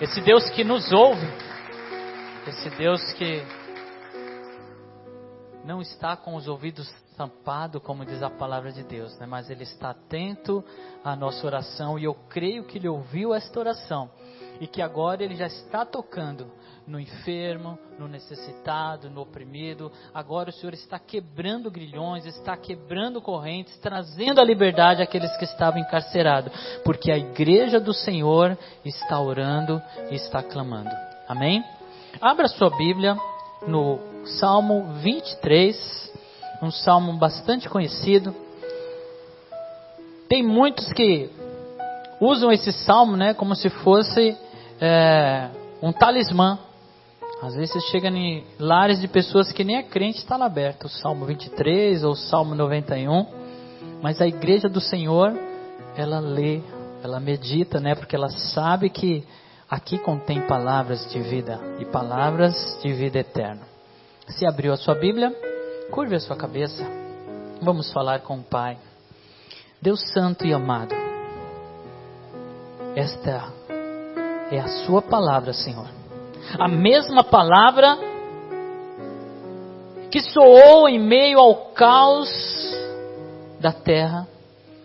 Esse Deus que nos ouve, esse Deus que não está com os ouvidos tampados, como diz a palavra de Deus, né? Mas Ele está atento à nossa oração, e eu creio que Ele ouviu esta oração, e que agora Ele já está tocando no enfermo, no necessitado, no oprimido. Agora o Senhor está quebrando grilhões, está quebrando correntes, trazendo a liberdade àqueles que estavam encarcerados, porque a igreja do Senhor está orando e está clamando. Amém? Abra sua Bíblia no Salmo 23, um salmo bastante conhecido. Tem muitos que usam esse salmo, né, como se fosse um talismã. Às vezes você chega em lares de pessoas que nem é crente, está lá aberto o Salmo 23 ou o Salmo 91. Mas a igreja do Senhor, ela lê, ela medita, né? Porque ela sabe que aqui contém palavras de vida e palavras de vida eterna. Se abriu a sua Bíblia, curve a sua cabeça. Vamos falar com o Pai. Deus Santo e amado, esta é a sua palavra, Senhor. A mesma palavra que soou em meio ao caos da terra,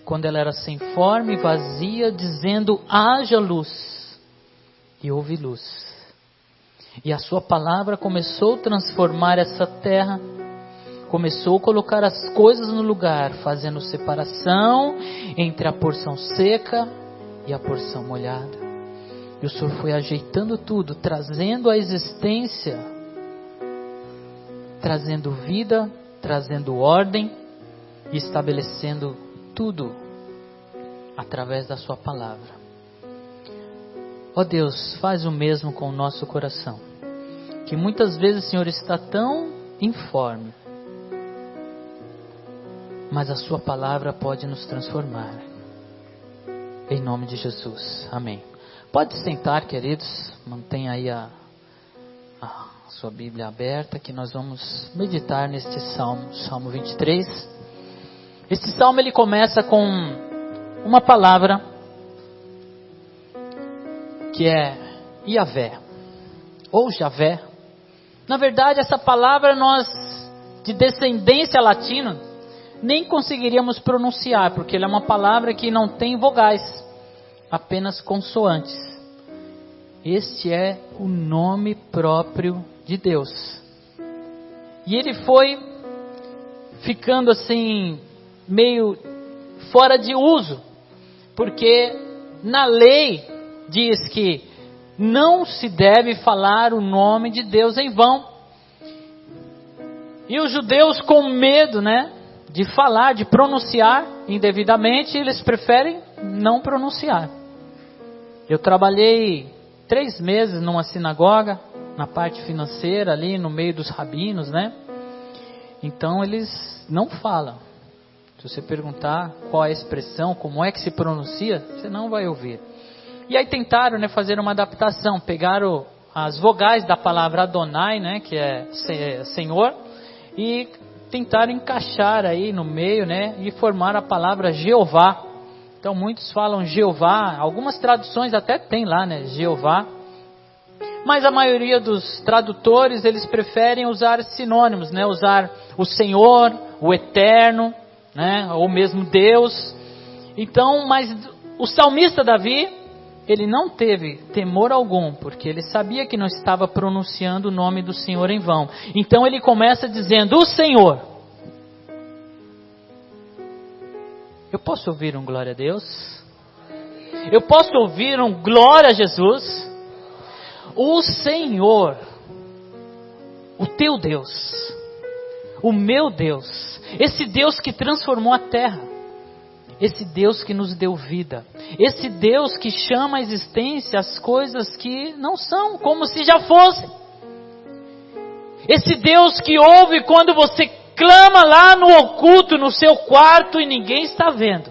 quando ela era sem forma e vazia, dizendo: haja luz, e houve luz. E a sua palavra começou a transformar essa terra, começou a colocar as coisas no lugar, fazendo separação entre a porção seca e a porção molhada. E o Senhor foi ajeitando tudo, trazendo a existência, trazendo vida, trazendo ordem e estabelecendo tudo através da sua palavra. Ó Deus, faz o mesmo com o nosso coração, que muitas vezes, Senhor, está tão informe, mas a sua palavra pode nos transformar. Em nome de Jesus, amém. Pode sentar, queridos, mantenha aí a sua Bíblia aberta, que nós vamos meditar neste salmo, Salmo 23. Este salmo ele começa com uma palavra que é Yahvé, ou Javé. Na verdade, essa palavra nós, de descendência latina, nem conseguiríamos pronunciar, porque ela é uma palavra que não tem vogais, apenas consoantes. Este é o nome próprio de Deus. E ele foi ficando assim, meio fora de uso, porque na lei diz que não se deve falar o nome de Deus em vão. E os judeus, com medo, né, de falar, de pronunciar indevidamente, eles preferem não pronunciar. Eu trabalhei 3 meses numa sinagoga, na parte financeira ali, no meio dos rabinos, né? Então eles não falam. Se você perguntar qual é a expressão, como é que se pronuncia, você não vai ouvir. E aí tentaram, né, fazer uma adaptação, pegaram as vogais da palavra Adonai, né, que é Senhor, e tentaram encaixar aí no meio, né, e formar a palavra Jeová. Então muitos falam Jeová, algumas traduções até tem lá, né, Jeová. Mas a maioria dos tradutores, eles preferem usar sinônimos, né, usar o Senhor, o Eterno, né, ou mesmo Deus. Então, mas o salmista Davi, ele não teve temor algum, porque ele sabia que não estava pronunciando o nome do Senhor em vão. Então ele começa dizendo: o Senhor. Eu posso ouvir um glória a Deus? Eu posso ouvir um glória a Jesus? O Senhor, o teu Deus, o meu Deus, esse Deus que transformou a terra, esse Deus que nos deu vida, esse Deus que chama à existência as coisas que não são, como se já fossem, esse Deus que ouve quando você clama lá no oculto, no seu quarto, e ninguém está vendo.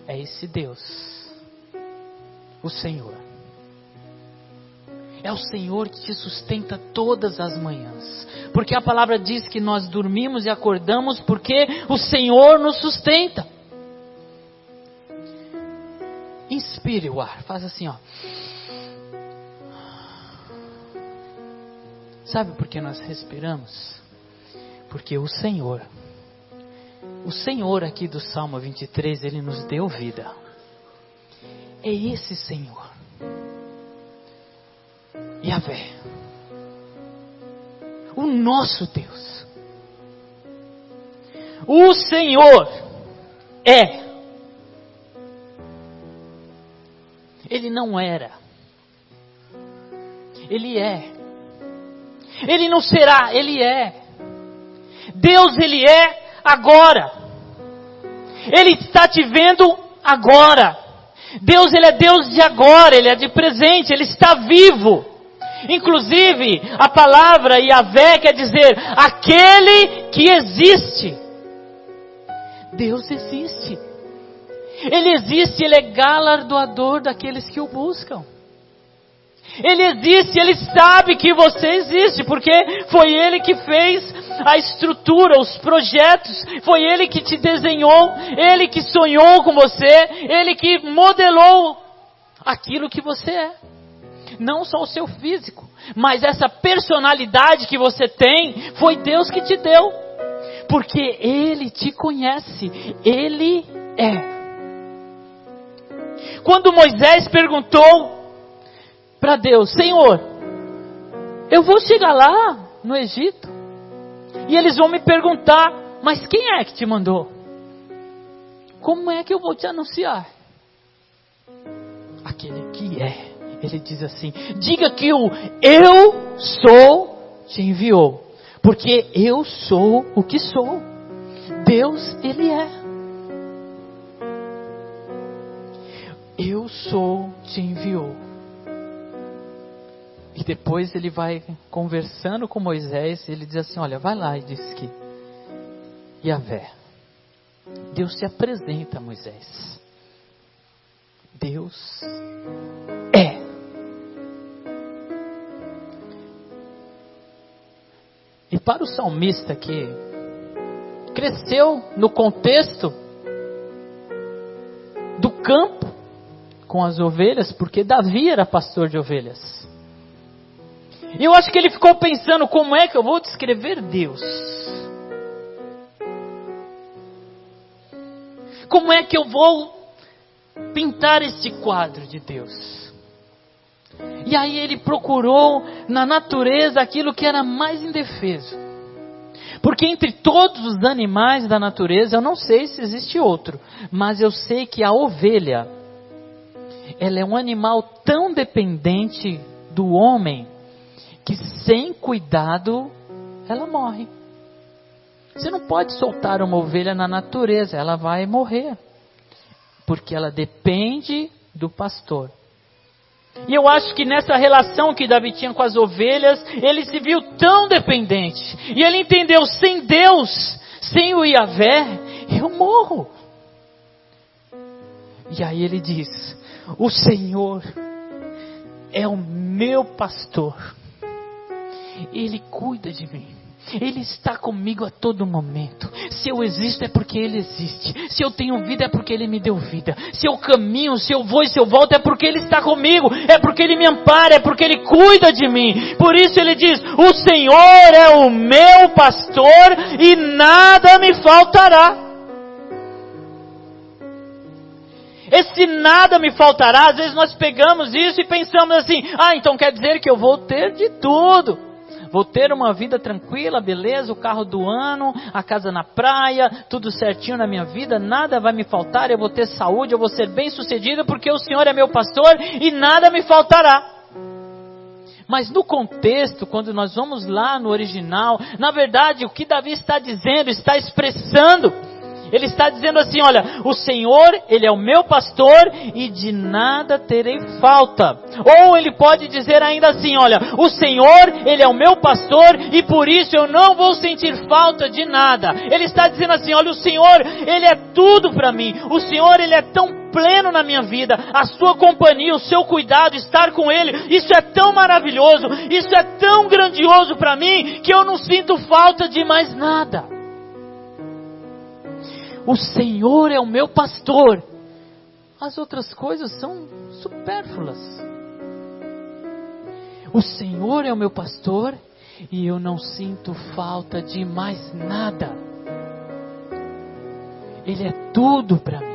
É esse Deus, o Senhor. É o Senhor que te sustenta todas as manhãs, porque a palavra diz que nós dormimos e acordamos porque o Senhor nos sustenta. Inspire o ar, faz assim, ó. Sabe por que nós respiramos? Porque o Senhor aqui do Salmo 23, Ele nos deu vida. É esse Senhor, Yahvé, o nosso Deus. O Senhor Ele não era, Ele é. Ele não será, Ele é. Deus, Ele é agora. Ele está te vendo agora. Deus, Ele é Deus de agora, Ele é de presente, Ele está vivo. Inclusive, a palavra Yahvé quer dizer aquele que existe. Deus existe. Ele existe, Ele é galardoador daqueles que o buscam. Ele existe, Ele sabe que você existe, porque foi Ele que fez a estrutura, os projetos, foi Ele que te desenhou, Ele que sonhou com você, Ele que modelou aquilo que você é. Não só o seu físico, mas essa personalidade que você tem, foi Deus que te deu, porque Ele te conhece, Ele é. Quando Moisés perguntou para Deus: Senhor, eu vou chegar lá no Egito e eles vão me perguntar, mas quem é que te mandou? Como é que eu vou te anunciar? Aquele que é. Ele diz assim: diga que o eu sou te enviou, porque eu sou o que sou. Deus, Ele é. Eu sou te enviou. E depois ele vai conversando com Moisés, ele diz assim: olha, vai lá, e diz que Yahvé, Deus se apresenta a Moisés. Deus é. E para o salmista que cresceu no contexto do campo com as ovelhas, porque Davi era pastor de ovelhas. E eu acho que ele ficou pensando: como é que eu vou descrever Deus? Como é que eu vou pintar este quadro de Deus? E aí ele procurou na natureza aquilo que era mais indefeso. Porque entre todos os animais da natureza, eu não sei se existe outro, mas eu sei que a ovelha, ela é um animal tão dependente do homem, que sem cuidado, ela morre. Você não pode soltar uma ovelha na natureza, ela vai morrer. Porque ela depende do pastor. E eu acho que nessa relação que Davi tinha com as ovelhas, ele se viu tão dependente. E ele entendeu: sem Deus, sem o Yahvé, eu morro. E aí ele diz: o Senhor é o meu pastor. Ele cuida de mim. Ele está comigo a todo momento. Se eu existo é porque Ele existe. Se eu tenho vida é porque Ele me deu vida. Se eu caminho, se eu vou e se eu volto é porque Ele está comigo. É porque Ele me ampara, é porque Ele cuida de mim. Por isso Ele diz: o Senhor é o meu pastor e nada me faltará. Esse nada me faltará, às vezes nós pegamos isso e pensamos assim: então quer dizer que eu vou ter de tudo. Vou ter uma vida tranquila, beleza, o carro do ano, a casa na praia, tudo certinho na minha vida, nada vai me faltar, eu vou ter saúde, eu vou ser bem sucedido, porque o Senhor é meu pastor e nada me faltará. Mas no contexto, quando nós vamos lá no original, na verdade o que Davi está dizendo, está expressando, ele está dizendo assim: olha, o Senhor, Ele é o meu pastor e de nada terei falta. Ou ele pode dizer ainda assim: olha, o Senhor, Ele é o meu pastor e por isso eu não vou sentir falta de nada. Ele está dizendo assim: olha, o Senhor, Ele é tudo para mim. O Senhor, Ele é tão pleno na minha vida. A sua companhia, o seu cuidado, estar com Ele, isso é tão maravilhoso, isso é tão grandioso para mim, que eu não sinto falta de mais nada. O Senhor é o meu pastor. As outras coisas são supérfluas. O Senhor é o meu pastor e eu não sinto falta de mais nada. Ele é tudo para mim.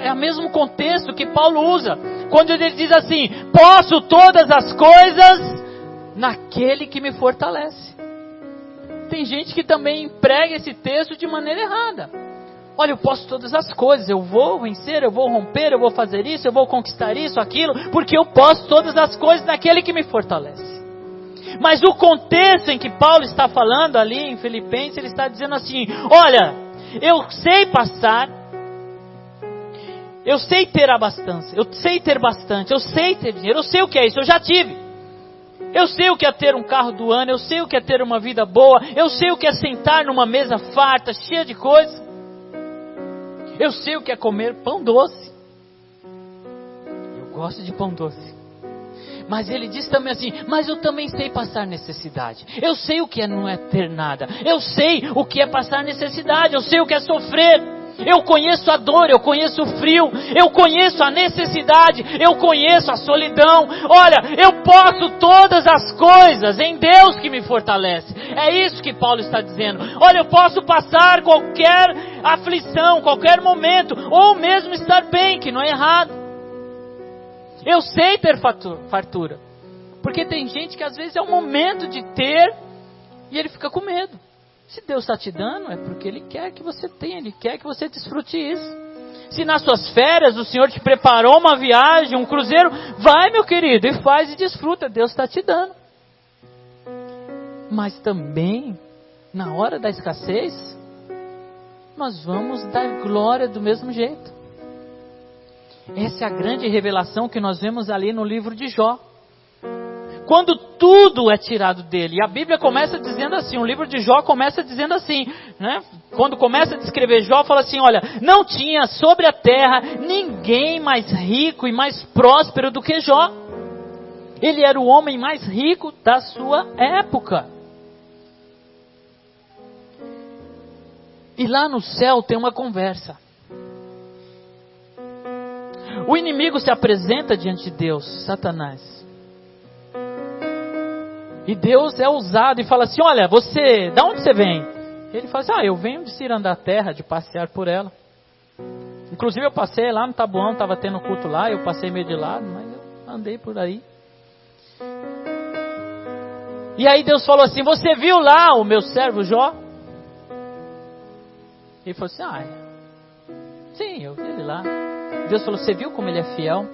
É o mesmo contexto que Paulo usa, quando ele diz assim: posso todas as coisas naquele que me fortalece. Tem gente que também emprega esse texto de maneira errada. Olha, eu posso todas as coisas, eu vou vencer, eu vou romper, eu vou fazer isso, eu vou conquistar isso, aquilo, porque eu posso todas as coisas naquele que me fortalece. Mas o contexto em que Paulo está falando ali em Filipenses, ele está dizendo assim: olha, eu sei passar, eu sei ter abastança, eu sei ter bastante, eu sei ter dinheiro, eu sei o que é isso, eu já tive. Eu sei o que é ter um carro do ano, eu sei o que é ter uma vida boa, eu sei o que é sentar numa mesa farta, cheia de coisas. Eu sei o que é comer pão doce. Eu gosto de pão doce. Mas ele diz também assim: mas eu também sei passar necessidade. Eu sei o que é não é ter nada. Eu sei o que é passar necessidade. Eu sei o que é sofrer. Eu conheço a dor, eu conheço o frio, eu conheço a necessidade, eu conheço a solidão. Olha, eu posso todas as coisas em Deus que me fortalece. É isso que Paulo está dizendo. Olha, eu posso passar qualquer aflição, qualquer momento, ou mesmo estar bem, que não é errado. Eu sei ter fartura. Porque tem gente que às vezes é o momento de ter e ele fica com medo. Se Deus está te dando, é porque Ele quer que você tenha, Ele quer que você desfrute isso. Se nas suas férias o Senhor te preparou uma viagem, um cruzeiro, vai, meu querido, e faz e desfruta, Deus está te dando. Mas também, na hora da escassez, nós vamos dar glória do mesmo jeito. Essa é a grande revelação que nós vemos ali no livro de Jó. Quando tudo é tirado dele. E a Bíblia começa dizendo assim, o livro de Jó começa dizendo assim, né? Quando começa a descrever Jó, fala assim: olha, não tinha sobre a terra ninguém mais rico e mais próspero do que Jó. Ele era o homem mais rico da sua época. E lá no céu tem uma conversa. O inimigo se apresenta diante de Deus, Satanás. E Deus é ousado e fala assim: olha, você, da onde você vem? Ele fala assim: eu venho de cirandar a terra, de passear por ela. Inclusive eu passei lá no Taboão, estava tendo culto lá, eu passei meio de lado, mas eu andei por aí. E aí Deus falou assim: você viu lá o meu servo Jó? Ele falou assim: sim, eu vi ele lá. Deus falou: você viu como ele é fiel?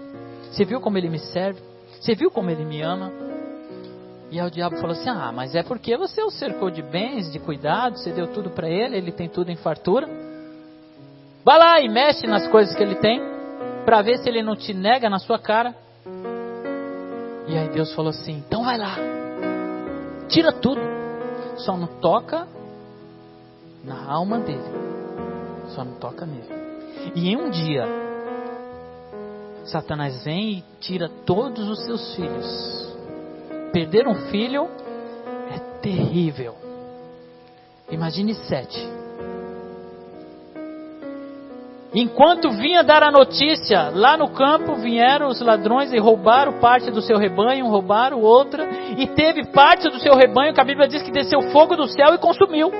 Você viu como ele me serve? Você viu como ele me ama? E aí o diabo falou assim: mas é porque você o cercou de bens, de cuidado, você deu tudo para ele, ele tem tudo em fartura. Vai lá e mexe nas coisas que ele tem, para ver se ele não te nega na sua cara. E aí Deus falou assim: então vai lá, tira tudo, só não toca na alma dele, só não toca nele. E em um dia, Satanás vem e tira todos os seus filhos. Perder um filho é terrível. Imagine 7. Enquanto vinha dar a notícia, lá no campo vieram os ladrões e roubaram parte do seu rebanho, roubaram outra, e teve parte do seu rebanho que a Bíblia diz que desceu fogo do céu e consumiu.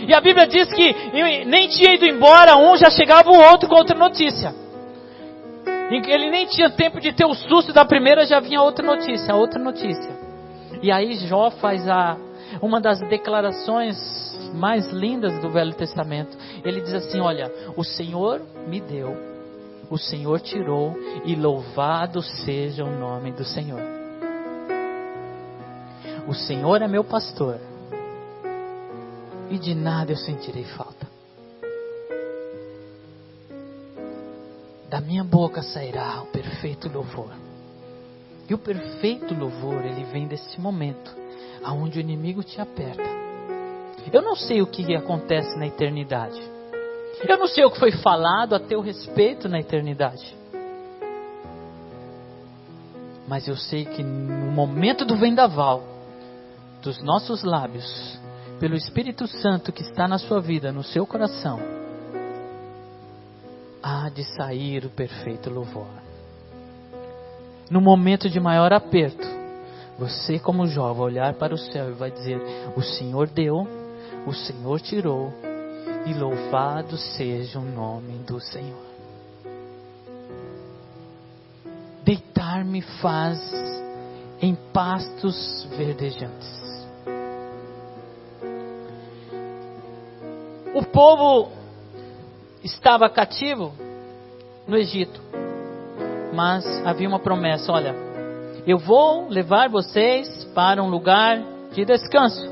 E a Bíblia diz que nem tinha ido embora um, já chegava o outro com outra notícia. Ele nem tinha tempo de ter o susto da primeira, já vinha outra notícia. E aí Jó faz uma das declarações mais lindas do Velho Testamento. Ele diz assim: olha, o Senhor me deu, o Senhor tirou, e louvado seja o nome do Senhor. O Senhor é meu pastor, e de nada eu sentirei falta. Da minha boca sairá o perfeito louvor. E o perfeito louvor, ele vem desse momento, aonde o inimigo te aperta. Eu não sei o que acontece na eternidade. Eu não sei o que foi falado a teu respeito na eternidade. Mas eu sei que no momento do vendaval, dos nossos lábios, pelo Espírito Santo que está na sua vida, no seu coração, há de sair o perfeito louvor. No momento de maior aperto, Você como Jó vai olhar para o céu e vai dizer: o Senhor deu, o Senhor tirou, e louvado seja o nome do Senhor. Deitar-me faz em pastos verdejantes. O povo estava cativo no Egito, mas havia uma promessa: olha, eu vou levar vocês para um lugar de descanso.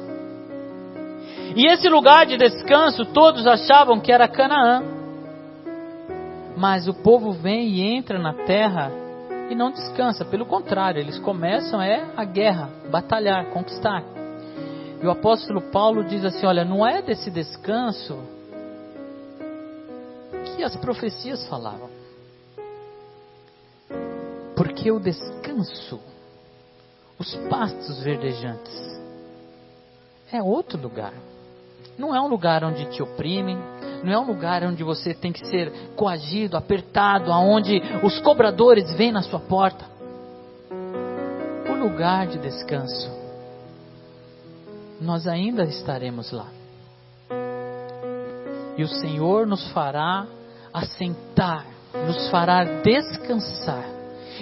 E esse lugar de descanso todos achavam que era Canaã. Mas o povo vem e entra na terra e não descansa. Pelo contrário, eles começam a guerra, batalhar, conquistar. E o apóstolo Paulo diz assim: olha, não é desse descanso que as profecias falavam. Porque o descanso, os pastos verdejantes, é outro lugar. Não é um lugar onde te oprimem, não é um lugar onde você tem que ser coagido, apertado, aonde os cobradores vêm na sua porta. O lugar de descanso, nós ainda estaremos lá. E o Senhor nos fará assentar, nos fará descansar.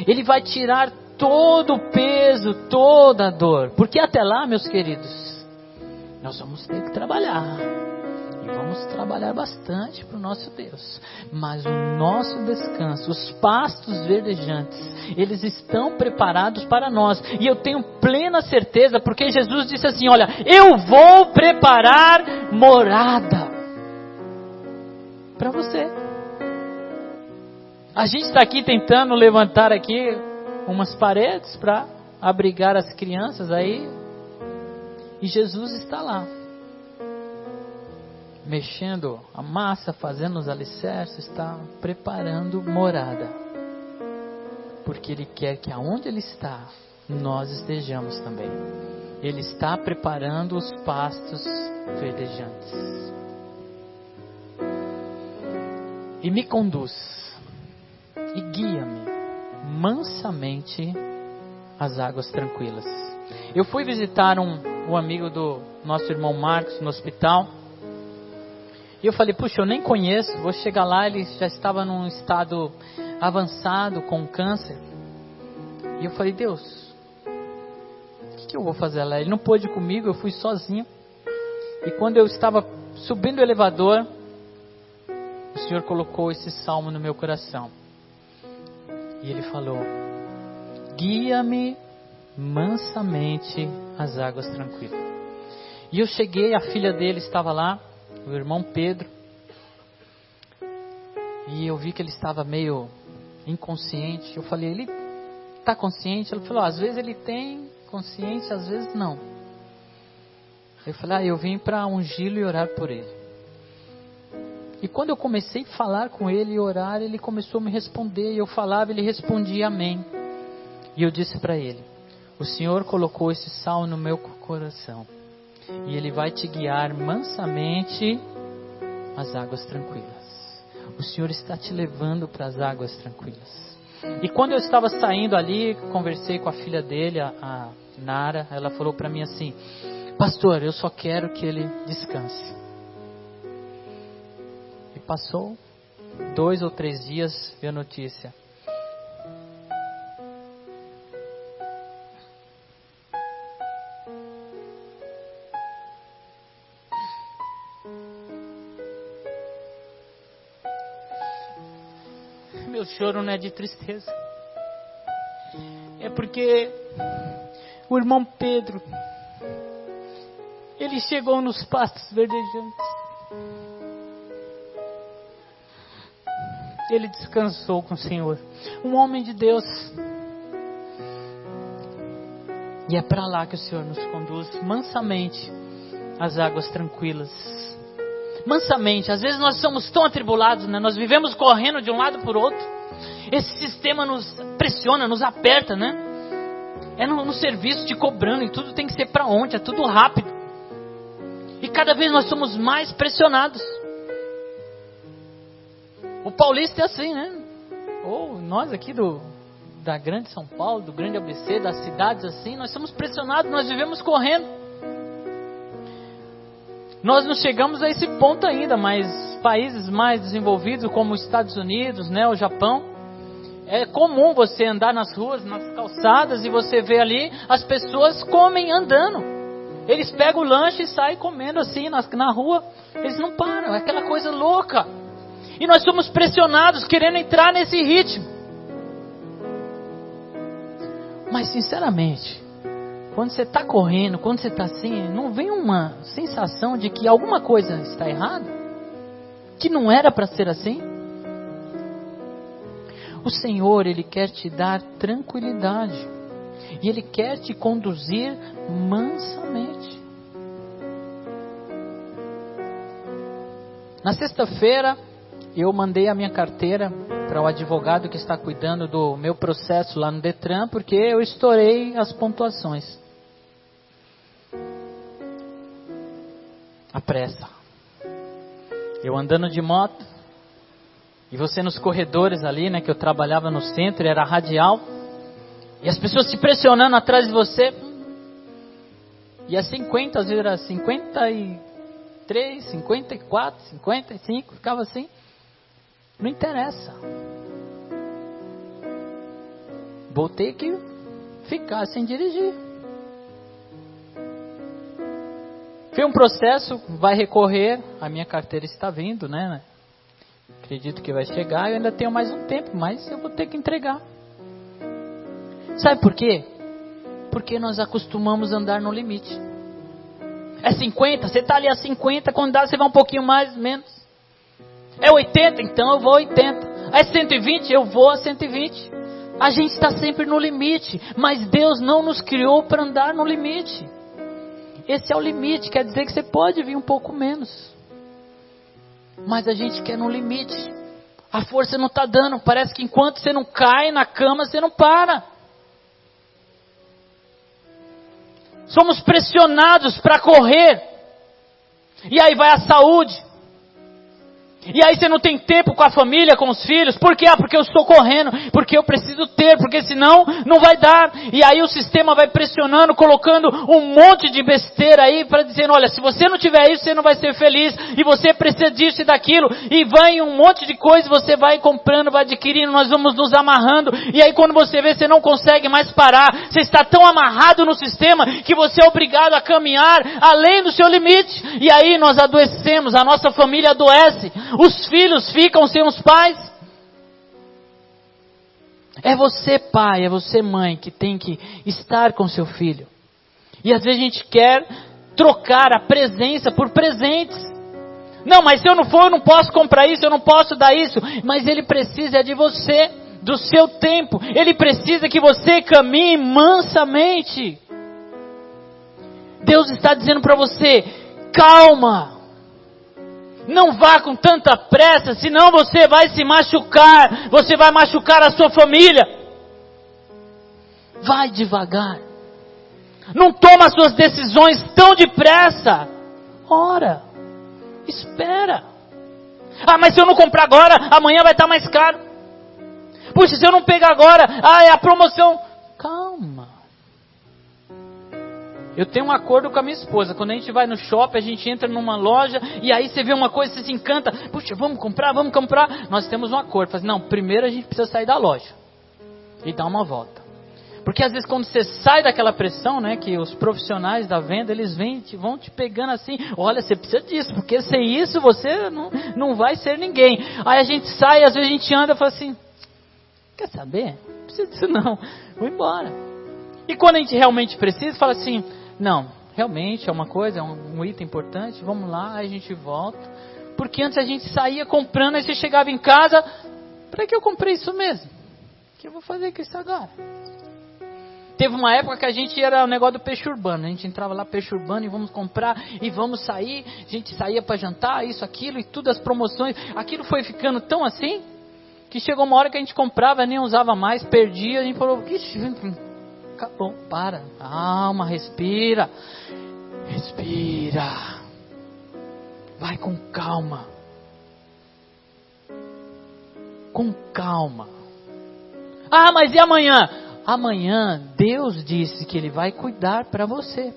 Ele vai tirar todo o peso, toda a dor. Porque até lá, meus queridos, nós vamos ter que trabalhar. E vamos trabalhar bastante para o nosso Deus. Mas o nosso descanso, os pastos verdejantes, eles estão preparados para nós. E eu tenho plena certeza, porque Jesus disse assim: olha, eu vou preparar morada para você. A gente está aqui tentando levantar aqui umas paredes para abrigar as crianças aí. E Jesus está lá, mexendo a massa, fazendo os alicerces, está preparando morada. Porque Ele quer que aonde Ele está, nós estejamos também. Ele está preparando os pastos verdejantes. E me conduz, e guia-me mansamente às águas tranquilas. Eu fui visitar um amigo do nosso irmão Marcos no hospital. E eu falei: puxa, eu nem conheço, vou chegar lá. Ele já estava num estado avançado com câncer. E eu falei: Deus, o que eu vou fazer lá? Ele não pôde ir comigo, eu fui sozinho. E quando eu estava subindo o elevador, o Senhor colocou esse salmo no meu coração. E Ele falou: guia-me mansamente às águas tranquilas. E eu cheguei, a filha dele estava lá, o irmão Pedro. E eu vi que ele estava meio inconsciente. Eu falei: ele está consciente? Ele falou: às vezes ele tem consciência, às vezes não. Eu falei: eu vim para ungí-lo e orar por ele. E quando eu comecei a falar com ele e orar, ele começou a me responder. E eu falava, ele respondia amém. E eu disse para ele: o Senhor colocou esse salmo no meu coração. E Ele vai te guiar mansamente às águas tranquilas. O Senhor está te levando para as águas tranquilas. E quando eu estava saindo ali, conversei com a filha dele, a Nara. Ela falou para mim assim: pastor, eu só quero que ele descanse. E passou 2 ou 3 dias, veio a notícia: meu choro não é de tristeza, é porque o irmão Pedro, ele chegou nos pastos verdejantes, ele descansou com o Senhor, um homem de Deus. E é para lá que o Senhor nos conduz, mansamente às águas tranquilas. Mansamente. Às vezes nós somos tão atribulados, né? Nós vivemos correndo de um lado para o outro. Esse sistema nos pressiona, nos aperta, né? É no serviço te cobrando, e tudo tem que ser para ontem, é tudo rápido. E cada vez nós somos mais pressionados. O paulista é assim, né? Ou nós aqui da grande São Paulo, do grande ABC, das cidades assim, nós somos pressionados, nós vivemos correndo. Nós não chegamos a esse ponto ainda, mas países mais desenvolvidos como os Estados Unidos, né, o Japão, é comum você andar nas ruas, nas calçadas, e você vê ali, as pessoas comem andando. Eles pegam o lanche e saem comendo assim na rua, eles não param, é aquela coisa louca. E nós somos pressionados, querendo entrar nesse ritmo. Mas sinceramente, quando você está correndo, quando você está assim, não vem uma sensação de que alguma coisa está errada? Que não era para ser assim? O Senhor, Ele quer te dar tranquilidade. E Ele quer te conduzir mansamente. Na sexta-feira, eu mandei a minha carteira para o advogado que está cuidando do meu processo lá no Detran, porque eu estourei as pontuações. A pressa. Eu andando de moto, e você nos corredores ali, né, que eu trabalhava no centro, era radial, e as pessoas se pressionando atrás de você, e a 50, às vezes era 53, 54, 55, ficava assim, não interessa. Vou ter que ficar sem dirigir. Foi um processo, vai recorrer, a minha carteira está vindo, né? Acredito que vai chegar, eu ainda tenho mais um tempo, mas eu vou ter que entregar. Sabe por quê? Porque nós acostumamos a andar no limite. É 50, você está ali a 50, quando dá você vai um pouquinho mais, menos. É 80, então eu vou a 80. É 120, eu vou a 120. A gente está sempre no limite, mas Deus não nos criou para andar no limite. Esse é o limite, quer dizer que você pode vir um pouco menos. Mas a gente quer no limite. A força não está dando, parece que enquanto você não cai na cama, você não para. Somos pressionados para correr. E aí vai a saúde. E aí você não tem tempo com a família, com os filhos. Por quê? Porque eu estou correndo. Porque eu preciso ter. Porque senão não vai dar. E aí o sistema vai pressionando, colocando um monte de besteira aí para dizer, olha, se você não tiver isso, você não vai ser feliz. E você precisa disso e daquilo. E vai um monte de coisa, você vai comprando, vai adquirindo, nós vamos nos amarrando. E aí quando você vê, você não consegue mais parar. Você está tão amarrado no sistema que você é obrigado a caminhar além do seu limite. E aí nós adoecemos, a nossa família adoece. Os filhos ficam sem os pais. É você pai, é você mãe que tem que estar com seu filho. E às vezes a gente quer trocar a presença por presentes. Não, mas se eu não for, eu não posso comprar isso, eu não posso dar isso. Mas ele precisa de você, do seu tempo. Ele precisa que você caminhe mansamente. Deus está dizendo para você, calma. Não vá com tanta pressa, senão você vai se machucar. Você vai machucar a sua família. Vai devagar. Não toma suas decisões tão depressa. Ora, espera. Ah, mas se eu não comprar agora, amanhã vai estar mais caro. Puxa, se eu não pegar agora, é a promoção. Calma. Eu tenho um acordo com a minha esposa. Quando a gente vai no shopping, a gente entra numa loja e aí você vê uma coisa, você se encanta. Puxa, vamos comprar. Nós temos um acordo. Fala assim, não, primeiro a gente precisa sair da loja e dar uma volta. Porque às vezes quando você sai daquela pressão, né, que os profissionais da venda, eles vão te pegando assim, olha, você precisa disso, porque sem isso você não vai ser ninguém. Aí a gente sai, às vezes a gente anda e fala assim, quer saber? Não precisa disso não, vou embora. E quando a gente realmente precisa, fala assim, não, realmente é uma coisa, é um item importante, vamos lá, aí a gente volta. Porque antes a gente saía comprando, aí você chegava em casa, para que eu comprei isso mesmo? O que eu vou fazer com isso agora? Teve uma época que a gente era o negócio do peixe urbano, a gente entrava lá, peixe urbano, e vamos comprar, e vamos sair, a gente saía para jantar, isso, aquilo, e tudo, as promoções, aquilo foi ficando tão assim, que chegou uma hora que a gente comprava, nem usava mais, perdia, a gente falou, acabou, para, calma, respira, vai com calma, Ah, mas e amanhã? Amanhã Deus disse que Ele vai cuidar para você.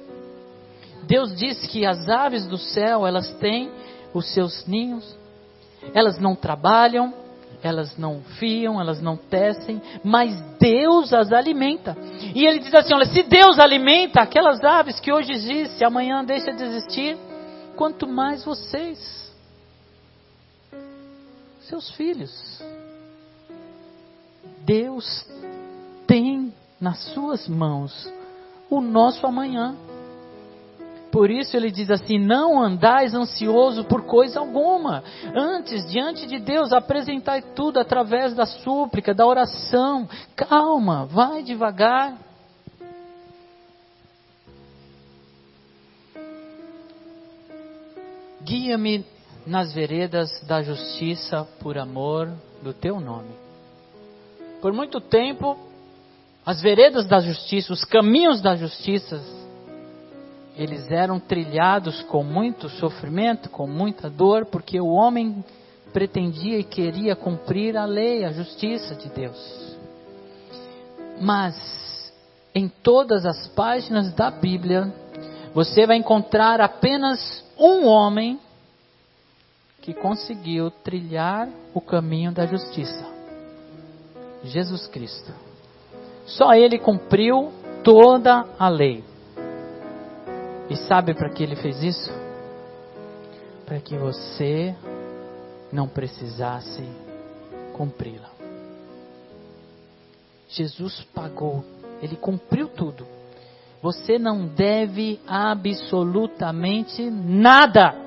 Deus disse que as aves do céu, elas têm os seus ninhos, elas não trabalham, elas não fiam, elas não tecem, mas Deus as alimenta. E Ele diz assim, olha, se Deus alimenta aquelas aves que hoje existem, amanhã deixa de existir, quanto mais vocês, seus filhos. Deus tem nas suas mãos o nosso amanhã. Por isso ele diz assim, não andais ansioso por coisa alguma. Antes, diante de Deus, apresentai tudo através da súplica, da oração. Calma, vai devagar. Guia-me nas veredas da justiça por amor do teu nome. Por muito tempo, as veredas da justiça, os caminhos da justiça, eles eram trilhados com muito sofrimento, com muita dor, porque o homem pretendia e queria cumprir a lei, a justiça de Deus. Mas, em todas as páginas da Bíblia, você vai encontrar apenas um homem que conseguiu trilhar o caminho da justiça. Jesus Cristo. Só Ele cumpriu toda a lei. E sabe para que Ele fez isso? Para que você não precisasse cumpri-la. Jesus pagou, Ele cumpriu tudo. Você não deve absolutamente nada.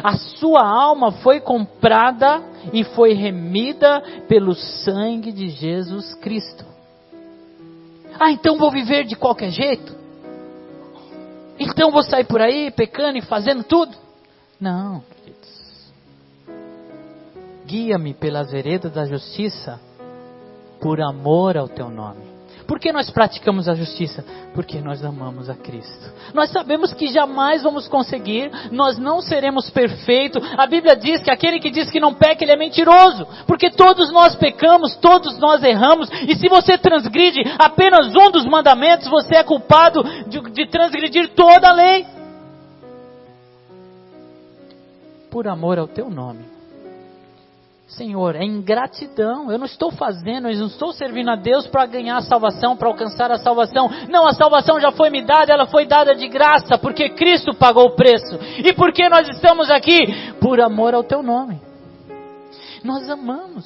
A sua alma foi comprada e foi remida pelo sangue de Jesus Cristo. Ah, então vou viver de qualquer jeito? Então vou sair por aí pecando e fazendo tudo? Não, queridos. Guia-me pelas veredas da justiça por amor ao teu nome. Por que nós praticamos a justiça? Porque nós amamos a Cristo. Nós sabemos que jamais vamos conseguir, nós não seremos perfeitos. A Bíblia diz que aquele que diz que não peca, ele é mentiroso. Porque todos nós pecamos, todos nós erramos. E se você transgride apenas um dos mandamentos, você é culpado de transgredir toda a lei. Por amor ao teu nome. Senhor, é ingratidão, eu não estou fazendo, eu não estou servindo a Deus para ganhar a salvação, para alcançar a salvação. Não, a salvação já foi me dada, ela foi dada de graça, porque Cristo pagou o preço. E por que nós estamos aqui? Por amor ao teu nome. Nós amamos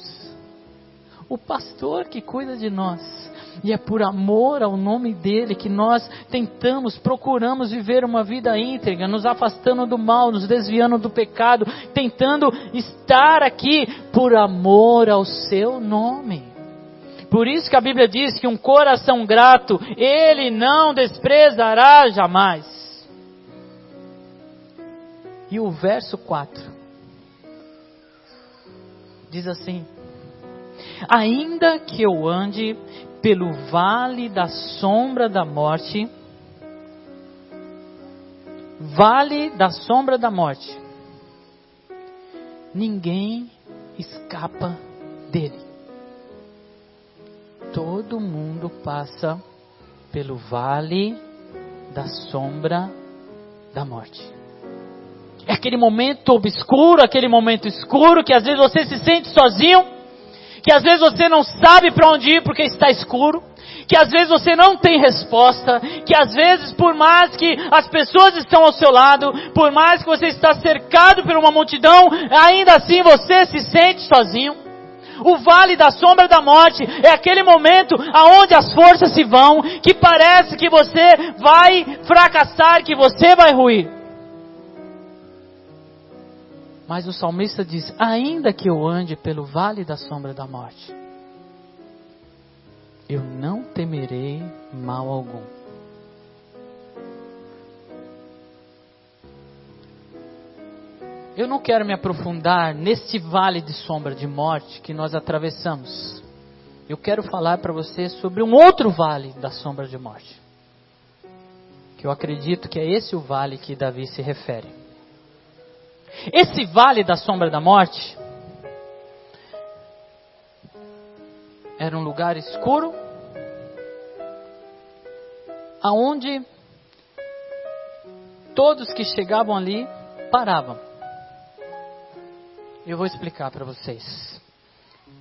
o pastor que cuida de nós. E é por amor ao nome dele que nós procuramos viver uma vida íntegra, nos afastando do mal, nos desviando do pecado, tentando estar aqui por amor ao seu nome. Por isso que a Bíblia diz que um coração grato, ele não desprezará jamais. E o verso 4 diz assim: ainda que eu ande pelo vale da sombra da morte, ninguém escapa dele. Todo mundo passa pelo vale da sombra da morte. É aquele momento obscuro, aquele momento escuro que às vezes você se sente sozinho, que às vezes você não sabe para onde ir porque está escuro, que às vezes você não tem resposta, que às vezes por mais que as pessoas estão ao seu lado, por mais que você está cercado por uma multidão, ainda assim você se sente sozinho. O vale da sombra da morte é aquele momento aonde as forças se vão, que parece que você vai fracassar, que você vai ruir. Mas o salmista diz: ainda que eu ande pelo vale da sombra da morte, eu não temerei mal algum. Eu não quero me aprofundar neste vale de sombra de morte que nós atravessamos. Eu quero falar para você sobre um outro vale da sombra de morte, que eu acredito que é esse o vale que Davi se refere. Esse vale da sombra da morte Era um lugar escuro, aonde todos que chegavam ali paravam. Eu vou explicar para vocês.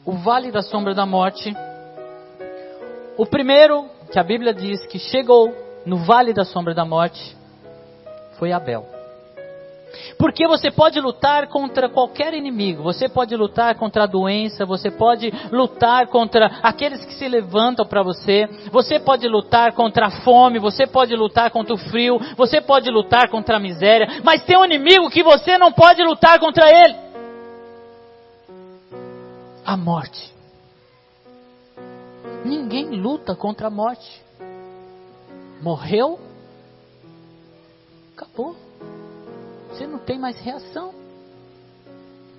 O Vale da Sombra da Morte, o primeiro que a Bíblia diz que chegou no Vale da Sombra da Morte foi Abel. Porque você pode lutar contra qualquer inimigo, você pode lutar contra a doença, você pode lutar contra aqueles que se levantam para você, você pode lutar contra a fome, você pode lutar contra o frio, você pode lutar contra a miséria, mas tem um inimigo que você não pode lutar contra ele. A morte. Ninguém luta contra a morte. Morreu, acabou. Você não tem mais reação.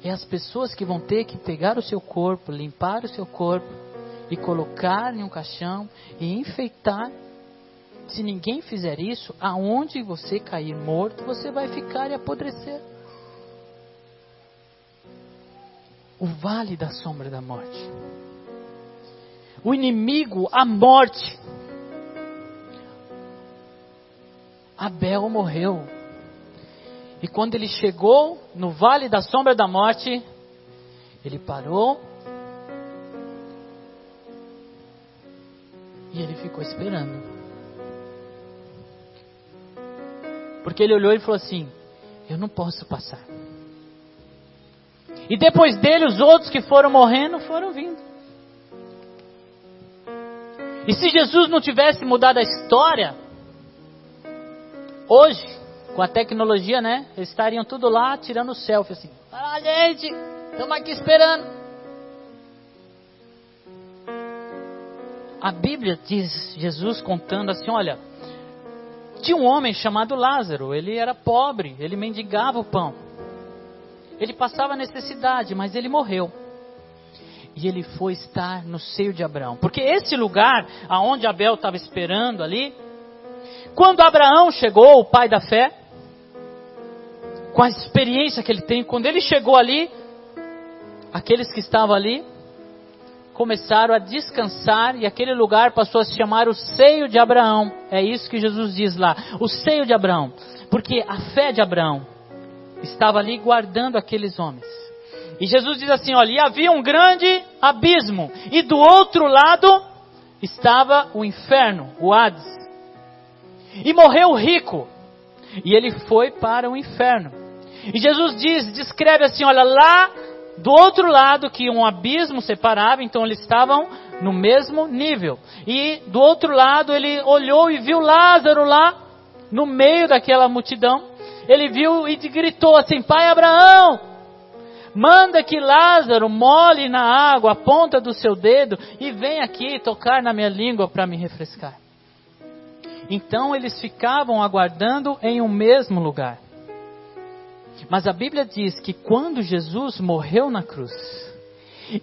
É as pessoas que vão ter que pegar o seu corpo, limpar o seu corpo e colocar em um caixão e enfeitar. Se ninguém fizer isso, aonde você cair morto, você vai ficar e apodrecer. O Vale da Sombra da Morte. O inimigo, a morte. Abel morreu. E quando ele chegou no Vale da Sombra da Morte, ele parou e ele ficou esperando. Porque ele olhou e falou assim: eu não posso passar. E depois dele, os outros que foram morrendo, foram vindo. E se Jesus não tivesse mudado a história, hoje, com a tecnologia, né? Eles estariam tudo lá, tirando selfie, assim. Ah, gente, estamos aqui esperando. A Bíblia diz, Jesus contando assim, olha, tinha um homem chamado Lázaro, ele era pobre, ele mendigava o pão. Ele passava necessidade, mas ele morreu. E ele foi estar no seio de Abraão. Porque esse lugar, aonde Abel estava esperando ali, quando Abraão chegou, o pai da fé, com a experiência que ele tem, quando ele chegou ali, aqueles que estavam ali, começaram a descansar, e aquele lugar passou a se chamar o seio de Abraão. É isso que Jesus diz lá, o seio de Abraão. Porque a fé de Abraão estava ali guardando aqueles homens. E Jesus diz assim, olha, e havia um grande abismo, e do outro lado estava o inferno, o Hades. E morreu o rico, e ele foi para o inferno. E Jesus descreve assim, olha, lá do outro lado que um abismo separava, então eles estavam no mesmo nível. E do outro lado ele olhou e viu Lázaro lá, no meio daquela multidão. Ele viu e gritou assim, pai Abraão, manda que Lázaro molhe na água a ponta do seu dedo e venha aqui tocar na minha língua para me refrescar. Então eles ficavam aguardando em um mesmo lugar. Mas a Bíblia diz que quando Jesus morreu na cruz,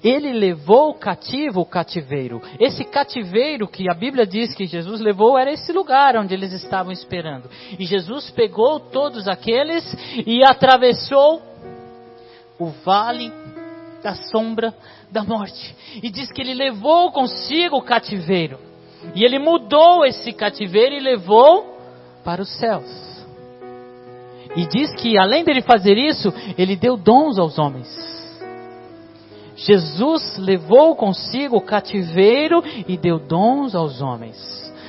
ele levou cativo o cativeiro. Esse cativeiro que a Bíblia diz que Jesus levou era esse lugar onde eles estavam esperando. E Jesus pegou todos aqueles e atravessou o vale da sombra da morte. E diz que ele levou consigo o cativeiro. E ele mudou esse cativeiro e levou para os céus. E diz que além dele fazer isso, ele deu dons aos homens. Jesus levou consigo o cativeiro e deu dons aos homens.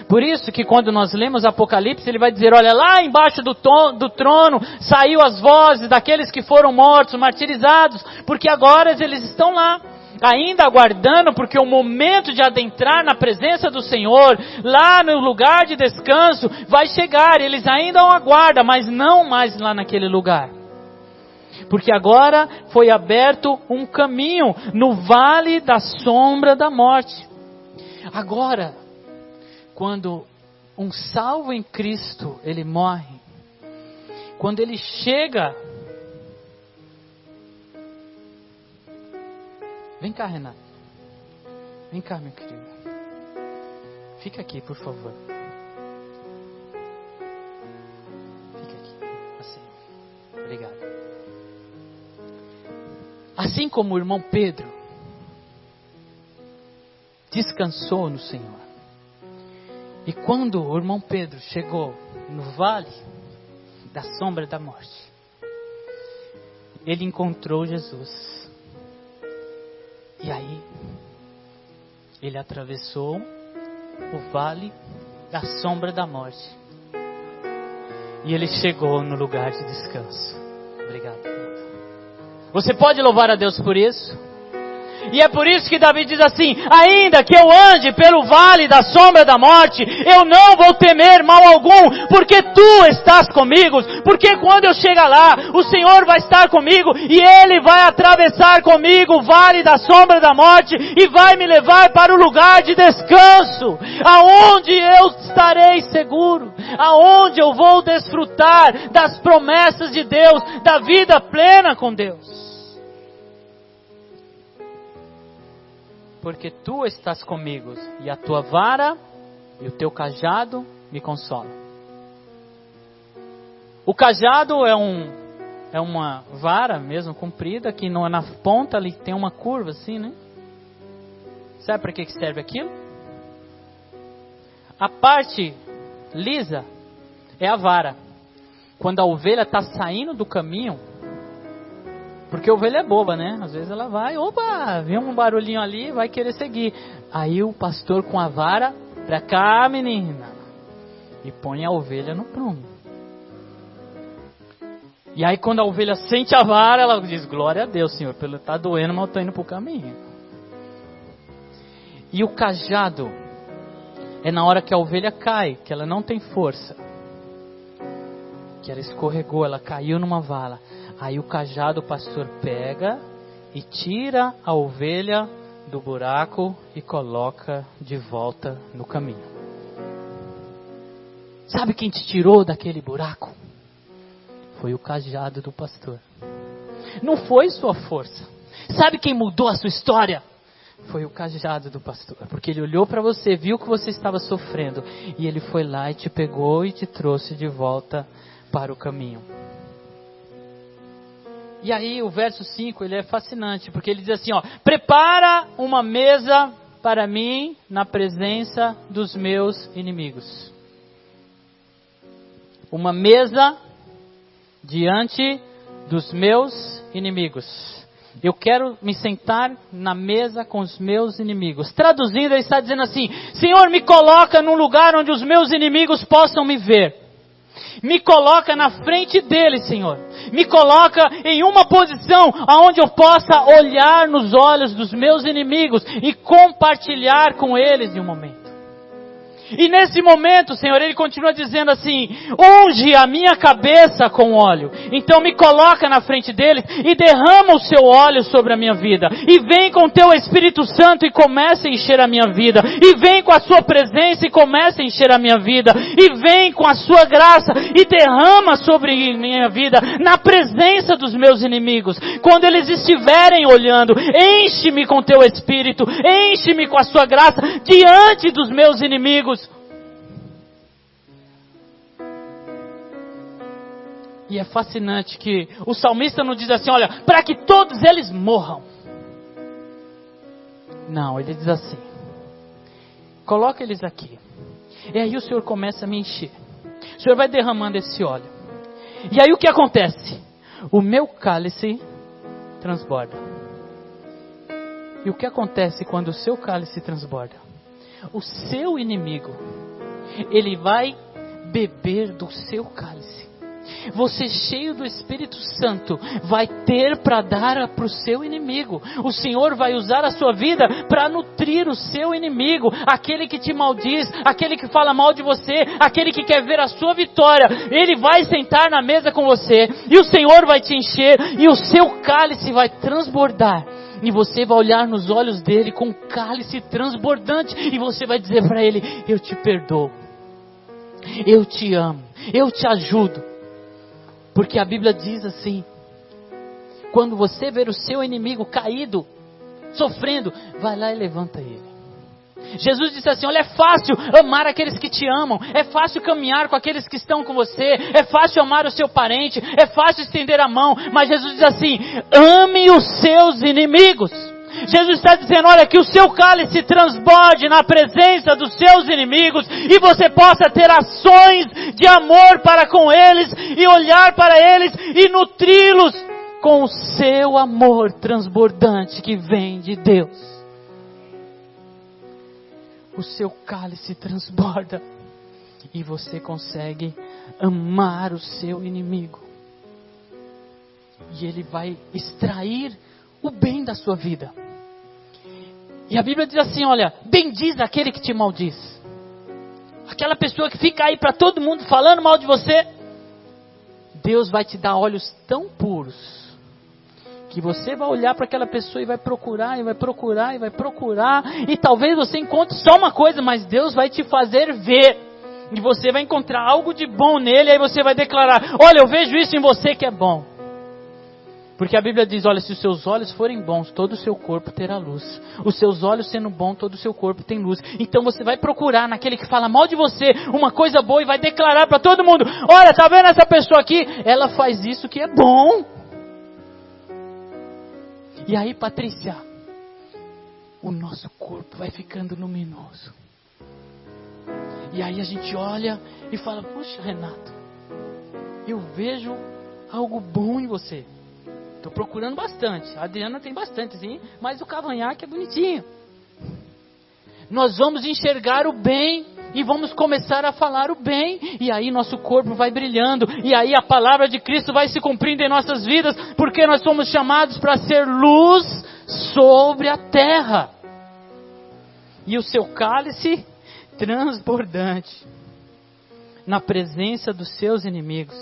Por isso que quando nós lemos Apocalipse, ele vai dizer, olha, lá embaixo do trono saiu as vozes daqueles que foram mortos, martirizados, porque agora eles estão lá, ainda aguardando, porque o momento de adentrar na presença do Senhor, lá no lugar de descanso, vai chegar. Eles ainda o aguardam, mas não mais lá naquele lugar. Porque agora foi aberto um caminho no vale da sombra da morte. Agora, quando um salvo em Cristo, ele morre, quando ele chega... Vem cá, Renato. Vem cá, meu querido. Fica aqui, por favor. Fica aqui. Assim. Obrigado. Assim como o irmão Pedro, descansou no Senhor. E quando o irmão Pedro chegou no vale da sombra da morte, ele encontrou Jesus. E aí, ele atravessou o vale da sombra da morte. E ele chegou no lugar de descanso. Obrigado. Você pode louvar a Deus por isso? E é por isso que Davi diz assim: ainda que eu ande pelo vale da sombra da morte, eu não vou temer mal algum, porque tu estás comigo. Porque quando eu chegar lá, o Senhor vai estar comigo, e Ele vai atravessar comigo o vale da sombra da morte, e vai me levar para o lugar de descanso, aonde eu estarei seguro, aonde eu vou desfrutar das promessas de Deus, da vida plena com Deus. Porque tu estás comigo, e a tua vara e o teu cajado me consolam. O cajado é uma vara mesmo comprida, que na ponta ali tem uma curva assim, né? Sabe para que serve aquilo? A parte lisa é a vara. Quando a ovelha está saindo do caminho, porque a ovelha é boba, né? Às vezes ela vai, opa, vê um barulhinho ali, vai querer seguir. Aí o pastor com a vara, pra cá, menina, e põe a ovelha no prumo. E aí quando a ovelha sente a vara, ela diz: glória a Deus, Senhor, pelo tá doendo, mas eu tô indo pro caminho. E o cajado é na hora que a ovelha cai, que ela não tem força, que ela escorregou, ela caiu numa vala. Aí o cajado o pastor pega e tira a ovelha do buraco e coloca de volta no caminho. Sabe quem te tirou daquele buraco? Foi o cajado do pastor. Não foi sua força. Sabe quem mudou a sua história? Foi o cajado do pastor. Porque ele olhou para você, viu que você estava sofrendo, e ele foi lá e te pegou e te trouxe de volta para o caminho. E aí o verso 5, ele é fascinante, porque ele diz assim, ó: prepara uma mesa para mim na presença dos meus inimigos. Uma mesa diante dos meus inimigos. Eu quero me sentar na mesa com os meus inimigos. Traduzindo, ele está dizendo assim: Senhor, me coloca num lugar onde os meus inimigos possam me ver. Me coloca na frente deles, Senhor. Me coloca em uma posição onde eu possa olhar nos olhos dos meus inimigos e compartilhar com eles em um momento. E nesse momento, Senhor, Ele continua dizendo assim: unge a minha cabeça com óleo. Então me coloca na frente deles e derrama o seu óleo sobre a minha vida. E vem com o teu Espírito Santo e começa a encher a minha vida. E vem com a sua presença e começa a encher a minha vida. E vem com a sua graça e derrama sobre a minha vida, na presença dos meus inimigos. Quando eles estiverem olhando, enche-me com o teu Espírito, enche-me com a sua graça diante dos meus inimigos. E é fascinante que o salmista não diz assim: olha, para que todos eles morram. Não, ele diz assim: coloca eles aqui. E aí o Senhor começa a me encher. O Senhor vai derramando esse óleo. E aí o que acontece? O meu cálice transborda. E o que acontece quando o seu cálice transborda? O seu inimigo, ele vai beber do seu cálice. Você, cheio do Espírito Santo, vai ter para dar para o seu inimigo. O Senhor vai usar a sua vida para nutrir o seu inimigo, aquele que te maldiz, aquele que fala mal de você, aquele que quer ver a sua vitória. Ele vai sentar na mesa com você e o Senhor vai te encher e o seu cálice vai transbordar. E você vai olhar nos olhos dele com um cálice transbordante e você vai dizer para ele: eu te perdoo, eu te amo, eu te ajudo. Porque a Bíblia diz assim: quando você ver o seu inimigo caído, sofrendo, vai lá e levanta ele. Jesus disse assim: olha, é fácil amar aqueles que te amam, é fácil caminhar com aqueles que estão com você, é fácil amar o seu parente, é fácil estender a mão, mas Jesus diz assim: ame os seus inimigos. Jesus está dizendo, olha, que o seu cálice transborde na presença dos seus inimigos e você possa ter ações de amor para com eles e olhar para eles e nutri-los com o seu amor transbordante que vem de Deus. O seu cálice transborda e você consegue amar o seu inimigo. E ele vai extrair o bem da sua vida. E a Bíblia diz assim, olha, bendiz aquele que te maldiz. Aquela pessoa que fica aí para todo mundo falando mal de você, Deus vai te dar olhos tão puros, que você vai olhar para aquela pessoa e vai procurar, e vai procurar, e vai procurar, e talvez você encontre só uma coisa, mas Deus vai te fazer ver, e você vai encontrar algo de bom nele, e aí você vai declarar, olha, eu vejo isso em você que é bom. Porque a Bíblia diz, olha, se os seus olhos forem bons, todo o seu corpo terá luz. Os seus olhos sendo bons, todo o seu corpo tem luz. Então você vai procurar naquele que fala mal de você, uma coisa boa e vai declarar para todo mundo, olha, tá vendo essa pessoa aqui? Ela faz isso que é bom. E aí, Patrícia, o nosso corpo vai ficando luminoso. E aí a gente olha e fala, puxa, Renato, eu vejo algo bom em você. Estou procurando bastante. A Adriana tem bastante, sim, mas o cavanhaque é bonitinho. Nós vamos enxergar o bem e vamos começar a falar o bem. E aí nosso corpo vai brilhando. E aí a palavra de Cristo vai se cumprindo em nossas vidas. Porque nós somos chamados para ser luz sobre a terra. E o seu cálice transbordante na presença dos seus inimigos.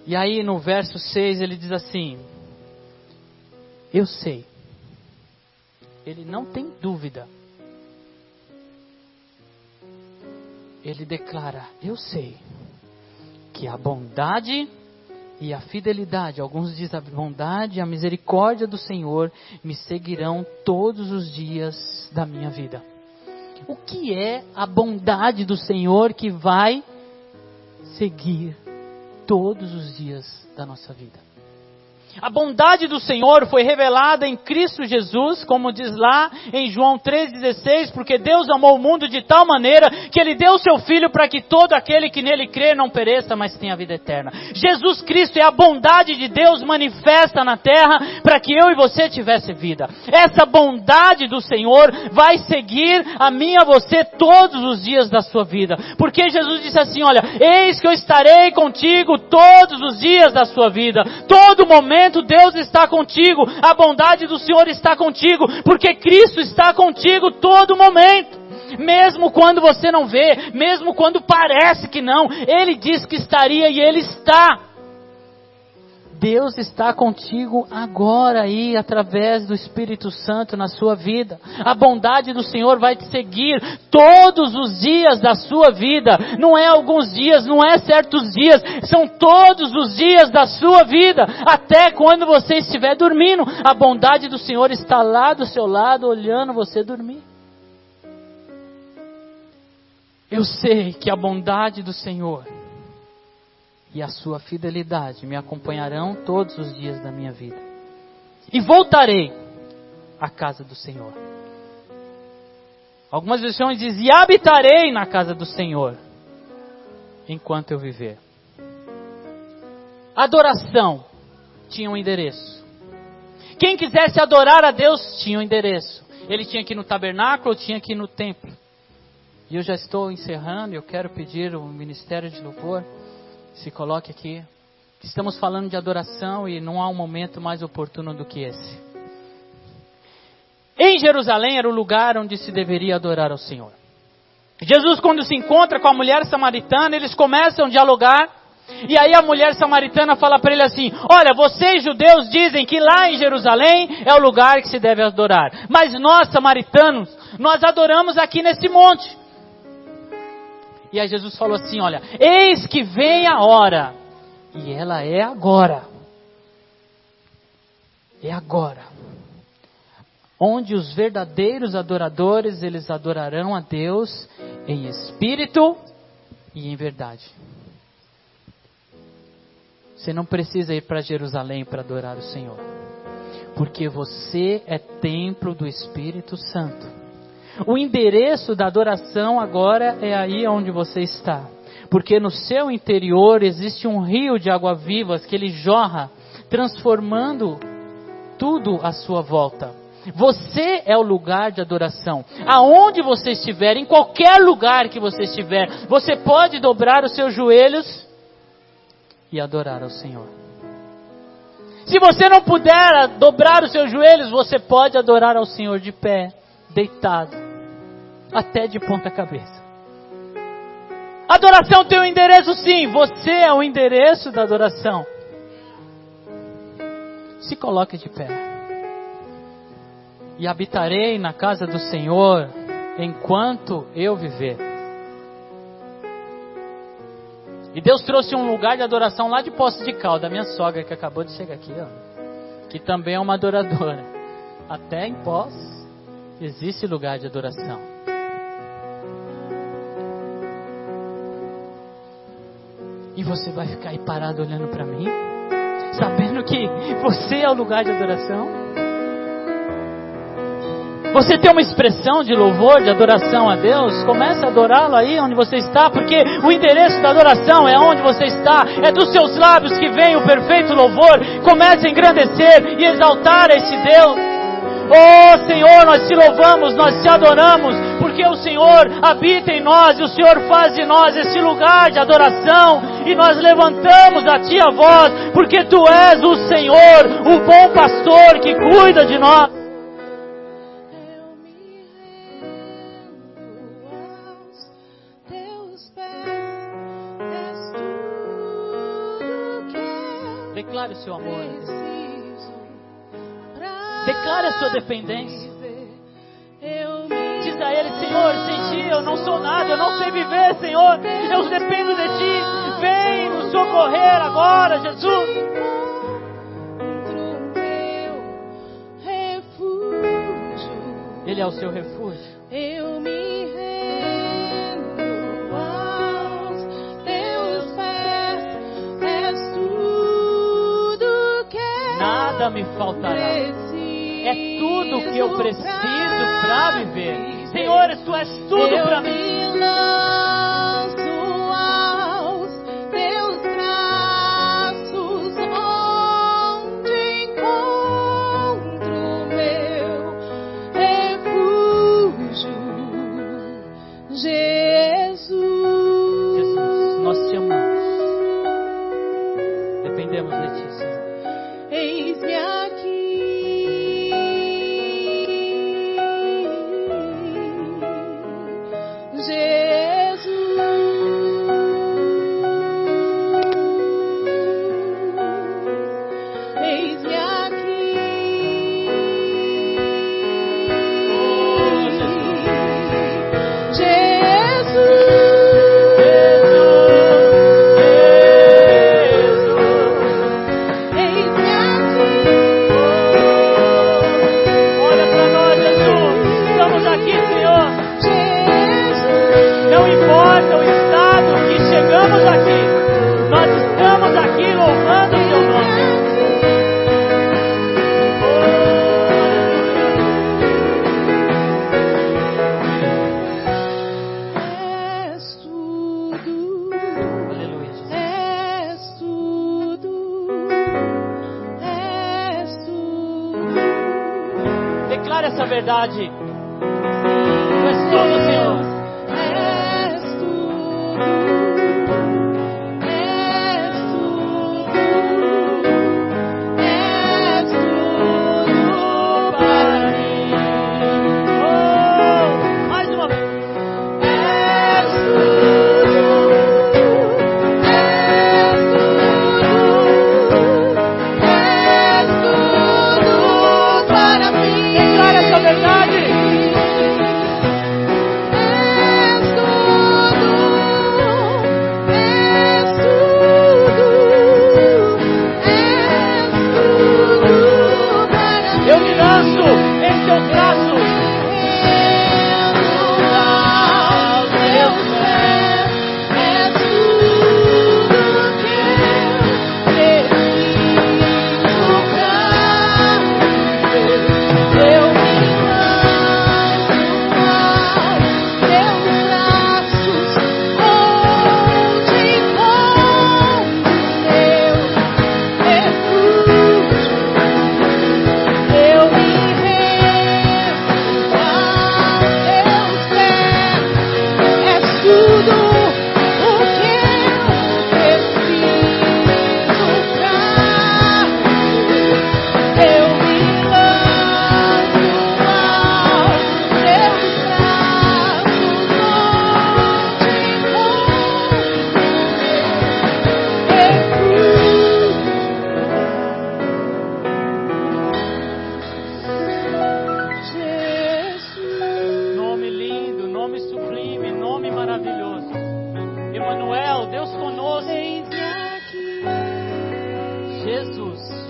E aí no verso 6 ele diz assim, eu sei. Ele não tem dúvida. Ele declara, eu sei que a bondade e a fidelidade, alguns dizem a bondade e a misericórdia do Senhor me seguirão todos os dias da minha vida. O que é a bondade do Senhor que vai seguir todos os dias da nossa vida? A bondade do Senhor foi revelada em Cristo Jesus, como diz lá em João 3,16, porque Deus amou o mundo de tal maneira que Ele deu o seu Filho para que todo aquele que nele crê não pereça, mas tenha vida eterna. Jesus Cristo é a bondade de Deus manifesta na terra para que eu e você tivesse vida. Essa bondade do Senhor vai seguir a mim e a você todos os dias da sua vida. Porque Jesus disse assim, olha, eis que eu estarei contigo todos os dias da sua vida. Todo momento Deus está contigo, a bondade do Senhor está contigo, porque Cristo está contigo todo momento, mesmo quando você não vê, mesmo quando parece que não, Ele diz que estaria e Ele está. Deus está contigo agora aí, através do Espírito Santo na sua vida. A bondade do Senhor vai te seguir todos os dias da sua vida. Não é alguns dias, não é certos dias, são todos os dias da sua vida. Até quando você estiver dormindo, a bondade do Senhor está lá do seu lado, olhando você dormir. Eu sei que a bondade do Senhor e a sua fidelidade me acompanharão todos os dias da minha vida. E voltarei à casa do Senhor. Algumas versões dizem, e habitarei na casa do Senhor, enquanto eu viver. Adoração tinha um endereço. Quem quisesse adorar a Deus tinha um endereço. Ele tinha que ir no tabernáculo ou tinha que ir no templo. E eu já estou encerrando, eu quero pedir o Ministério de Louvor se coloque aqui. Estamos falando de adoração e não há um momento mais oportuno do que esse. Em Jerusalém era o lugar onde se deveria adorar ao Senhor. Jesus, quando se encontra com a mulher samaritana, eles começam a dialogar. E aí a mulher samaritana fala para ele assim, olha, vocês judeus dizem que lá em Jerusalém é o lugar que se deve adorar. Mas nós samaritanos, nós adoramos aqui nesse monte. E aí Jesus falou assim, olha, eis que vem a hora, e ela é agora. É agora. Onde os verdadeiros adoradores, eles adorarão a Deus em espírito e em verdade. Você não precisa ir para Jerusalém para adorar o Senhor. Porque você é templo do Espírito Santo. O endereço da adoração agora é aí onde você está. Porque no seu interior existe um rio de água vivas que ele jorra, transformando tudo à sua volta. Você é o lugar de adoração. Aonde você estiver, em qualquer lugar que você estiver, você pode dobrar os seus joelhos e adorar ao Senhor. Se você não puder dobrar os seus joelhos, você pode adorar ao Senhor de pé, deitado, até de ponta cabeça. Adoração tem um endereço sim, você é o endereço da adoração. Se coloque de pé. E habitarei na casa do Senhor enquanto eu viver. E Deus trouxe um lugar de adoração lá de Poços de Caldas, da minha sogra que acabou de chegar aqui, ó, que também é uma adoradora. Até em Poços existe lugar de adoração. E você vai ficar aí parado olhando para mim, sabendo que você é o lugar de adoração? Você tem uma expressão de louvor, de adoração a Deus? Comece a adorá-lo aí onde você está, porque o endereço da adoração é onde você está. É dos seus lábios que vem o perfeito louvor. Comece a engrandecer e exaltar esse Deus. Oh Senhor, nós te louvamos, nós te adoramos, porque o Senhor habita em nós e o Senhor faz de nós esse lugar de adoração. E nós levantamos a ti a voz, porque tu és o Senhor, o bom pastor que cuida de nós. Declare o seu amor. Declare a sua dependência. Diz a Ele: Senhor, sem ti eu não sou nada, eu não sei viver, Senhor. Eu dependo de ti. Vem nos socorrer agora, Jesus. Ele é o seu refúgio. Eu me rendo aos teus pés. És tudo que nada me faltará. É tudo que eu preciso para viver. Senhor, tu és tudo para mim. Eu me lanço aos teus braços, onde encontro meu refúgio, Jesus. Jesus, nós te amamos. Dependemos de ti, Senhor. Eis-me aqui. Declare essa verdade. Tu és tudo, Senhor. És tudo. És tudo. És tudo para mim. Oh, mais uma vez. És tudo. És tudo. És tudo para mim. Declare essa verdade.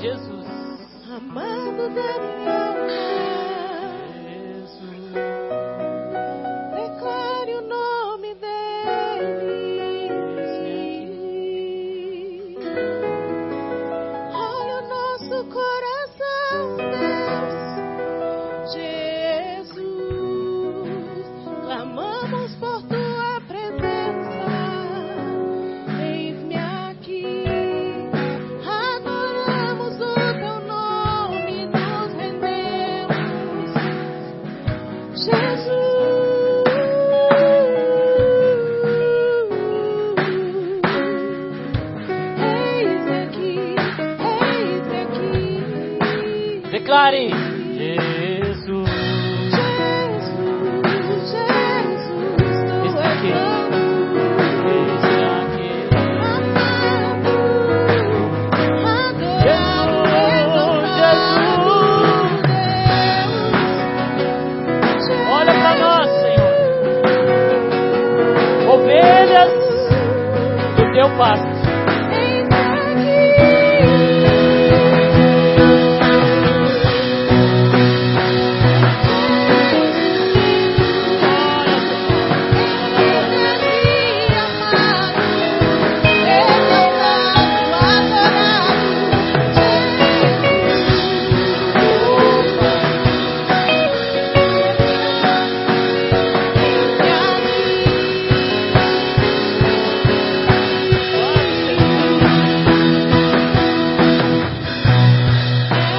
Jesus. Amado da minha alma, Jesus. declare o nome dele. Olha o nosso coração, Deus, Jesus. Clamamos por tua presença. Eis-me aqui. Adoramos o teu nome, nos rendemos. Jesus. Eis aqui, eis aqui. Declare. Jesus. Jesus, Jesus, tu Eis aqui. és santo, Eis aqui. amado, adorado, exaltado, Deus. Olha para nós, Senhor. Ovelhas do teu pasto. Eis aqui.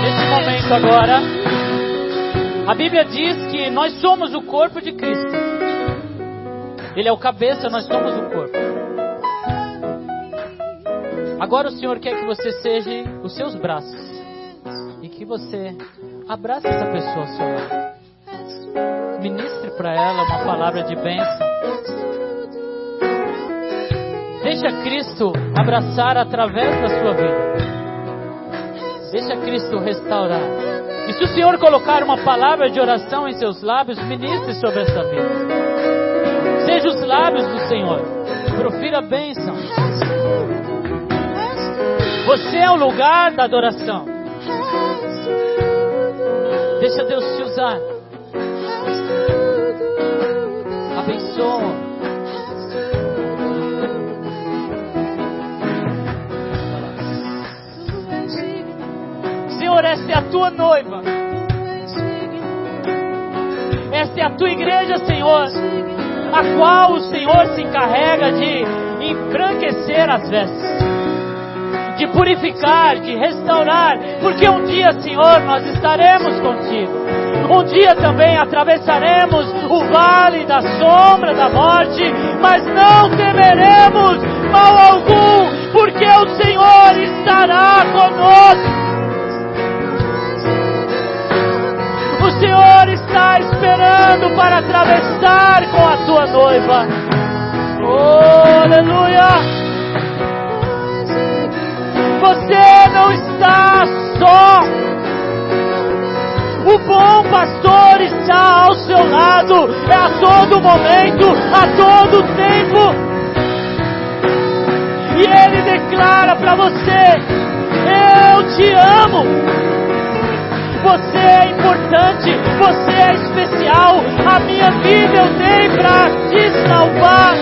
Nesse momento agora, a Bíblia diz que nós somos o corpo de Cristo. Ele é o cabeça, nós somos o corpo. Agora o Senhor quer que você seja os seus braços e que você abrace essa pessoa ao seu lado. Ministre para ela uma palavra de bênção. Deixa Cristo abraçar através da sua vida. Deixa Cristo restaurar. E se o Senhor colocar uma palavra de oração em seus lábios, ministre sobre essa vida. Seja os lábios do Senhor. Profira a bênção. Você é o lugar da adoração. Deixa Deus te usar. Abençoa. Senhor, essa é a tua noiva. Essa é a tua igreja, Senhor, a qual o Senhor se encarrega de embranquecer as vestes, de purificar, de restaurar, porque um dia, Senhor, nós estaremos contigo. Um dia também atravessaremos o vale da sombra da morte, mas não temeremos mal algum, porque o Senhor estará conosco. O Senhor está esperando para atravessar com a tua noiva. Oh, aleluia! Você não está só. O bom pastor está ao seu lado, é a todo momento, a todo tempo. E ele declara para você: eu te amo. Você é importante, você é especial. A minha vida eu dei para te salvar.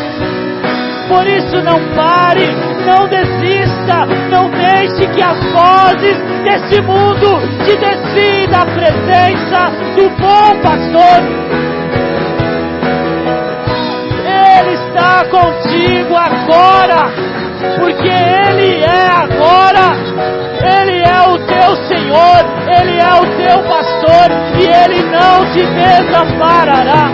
Por isso não pare, não desista, não deixe que as vozes desse mundo te desviem da presença do bom pastor. Ele está contigo agora, porque Ele é agora. Ele é o teu Senhor, Ele é o teu pastor e Ele não te desamparará.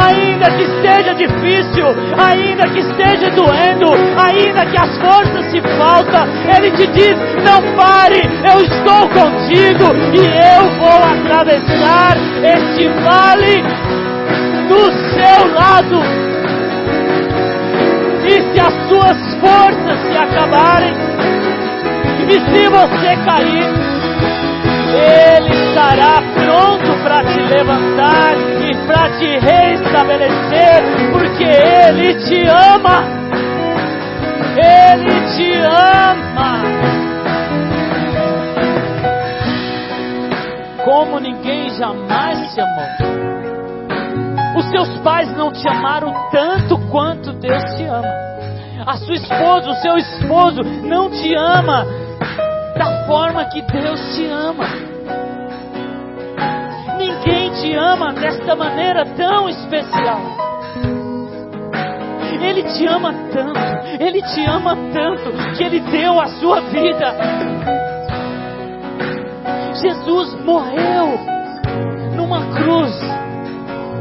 Ainda que esteja difícil, ainda que esteja doendo, ainda que as forças se faltam, Ele te diz: não pare, eu estou contigo e eu vou atravessar este vale do seu lado. E se as suas forças se acabarem, e se você cair, Ele estará pronto para te levantar e para te restabelecer, porque Ele te ama. Ele te ama. como ninguém jamais te amou. Os seus pais não te amaram tanto quanto Deus te ama. A sua esposa, o seu esposo não te ama da forma que Deus te ama. Ninguém te ama desta maneira tão especial. Ele te ama tanto, que Ele deu a sua vida. Jesus morreu numa cruz,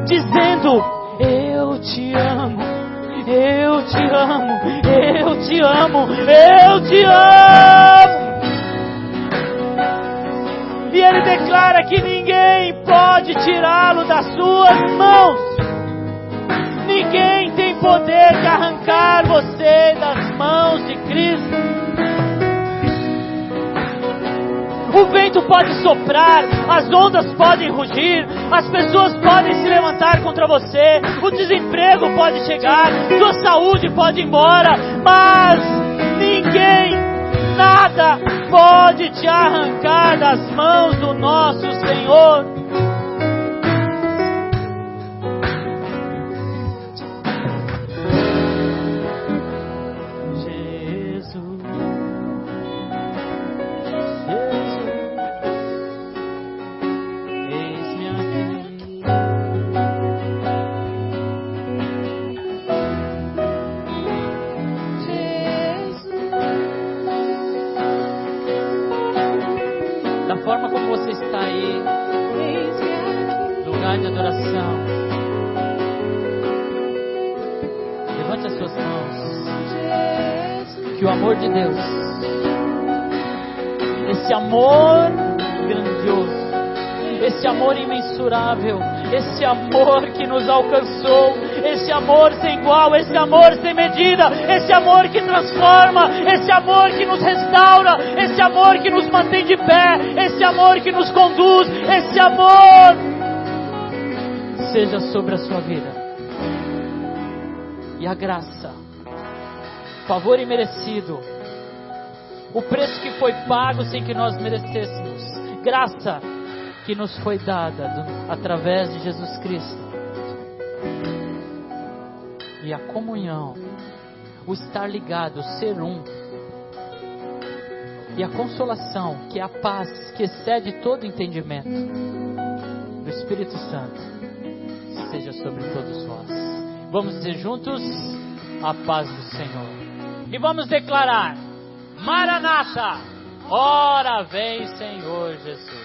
dizendo: eu te amo, eu te amo, eu te amo, eu te amo. E Ele declara que ninguém pode tirá-lo das suas mãos. Ninguém tem poder de arrancar você das mãos de Cristo. O vento pode soprar, as ondas podem rugir, as pessoas podem se levantar contra você, o desemprego pode chegar, sua saúde pode ir embora, mas ninguém, nada pode te arrancar das mãos do nosso Senhor. Da forma como você está aí, lugar de adoração, levante as suas mãos. Que o amor de Deus, esse amor grandioso, esse amor imensurável, esse amor que nos alcançou, esse amor sem igual, esse amor sem medida, esse amor que transforma, esse amor que nos restaura, esse amor que nos mantém de pé, esse amor que nos conduz, esse amor seja sobre a sua vida. E a graça, favor imerecido, o preço que foi pago sem que nós merecêssemos, graça que nos foi dada através de Jesus Cristo, e a comunhão, o estar ligado, o ser um, e a consolação, que é a paz que excede todo entendimento do Espírito Santo, seja sobre todos nós. Vamos dizer juntos: a paz do Senhor. E vamos declarar: Maranata, ora vem Senhor Jesus.